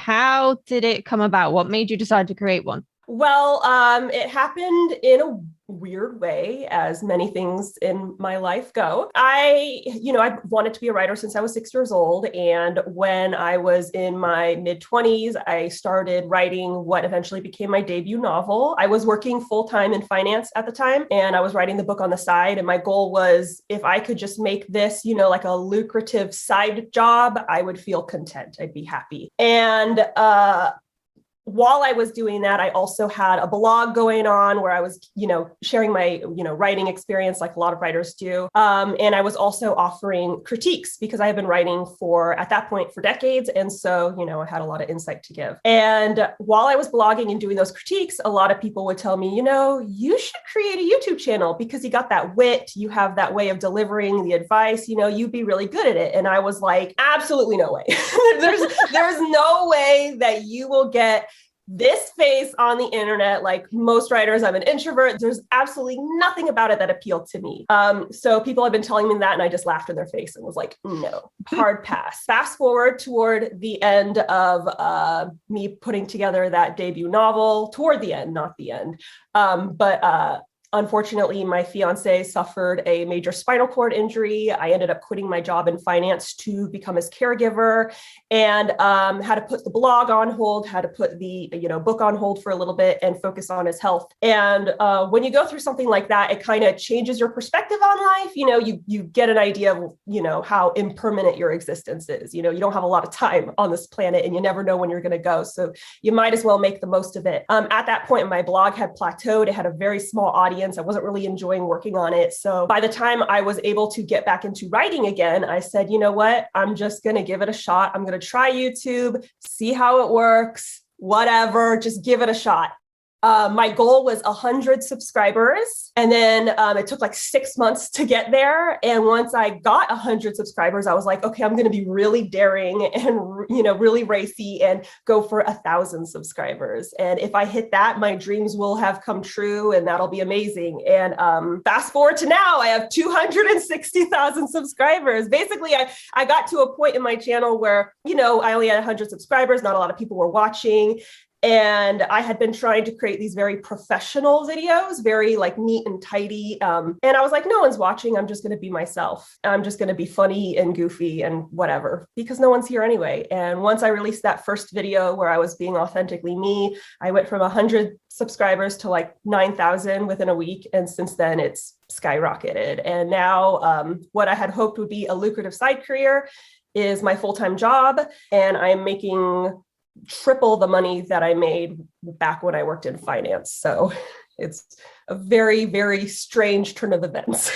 how did it come about? What made you decide to create one? Well, it happened in a weird way, as many things in my life go. I wanted to be a writer since I was 6 years old. And when I was in my mid 20s, I started writing what eventually became my debut novel. I was working full time in finance at the time, and I was writing the book on the side. And my goal was if I could just make this, like a lucrative side job, I would feel content. I'd be happy. And while I was doing that, I also had a blog going on where I was, sharing my, writing experience like a lot of writers do. And I was also offering critiques because I had been writing at that point for decades. And so, I had a lot of insight to give. And while I was blogging and doing those critiques, a lot of people would tell me, you should create a YouTube channel because you got that wit, you have that way of delivering the advice, you'd be really good at it. And I was like, absolutely no way. there's no way that you will get this face on the internet. Like most writers, I'm an introvert. There's absolutely nothing about it that appealed to me. So people have been telling me that, and I just laughed in their face and was like, no, hard pass. Fast forward toward the end of me putting together that debut novel, toward the end, not the end. But unfortunately, my fiance suffered a major spinal cord injury. I ended up quitting my job in finance to become his caregiver, and had to put the blog on hold, had to put the book on hold for a little bit and focus on his health. And when you go through something like that, it kind of changes your perspective on life. You get an idea of how impermanent your existence is. You don't have a lot of time on this planet, and you never know when you're going to go. So you might as well make the most of it. At that point, my blog had plateaued. It had a very small audience. I wasn't really enjoying working on it. So by the time I was able to get back into writing again, I said, you know what? I'm just going to give it a shot. I'm going to try YouTube, see how it works, whatever, just give it a shot. My goal was 100 subscribers. And then it took like 6 months to get there. And once I got 100 subscribers, I was like, okay, I'm going to be really daring and, really racy and go for 1,000 subscribers. And if I hit that, my dreams will have come true and that'll be amazing. And fast forward to now, I have 260,000 subscribers. Basically, I got to a point in my channel where, I only had 100 subscribers. Not a lot of people were watching. And I had been trying to create these very professional videos, very like neat and tidy. And I was like, no one's watching. I'm just going to be myself. I'm just going to be funny and goofy and whatever, because no one's here anyway. And once I released that first video where I was being authentically me, I went from 100 subscribers to like 9,000 within a week. And since then it's skyrocketed. And now what I had hoped would be a lucrative side career is my full-time job. And I'm making triple the money that I made back when I worked in finance. So it's a very, very strange turn of events.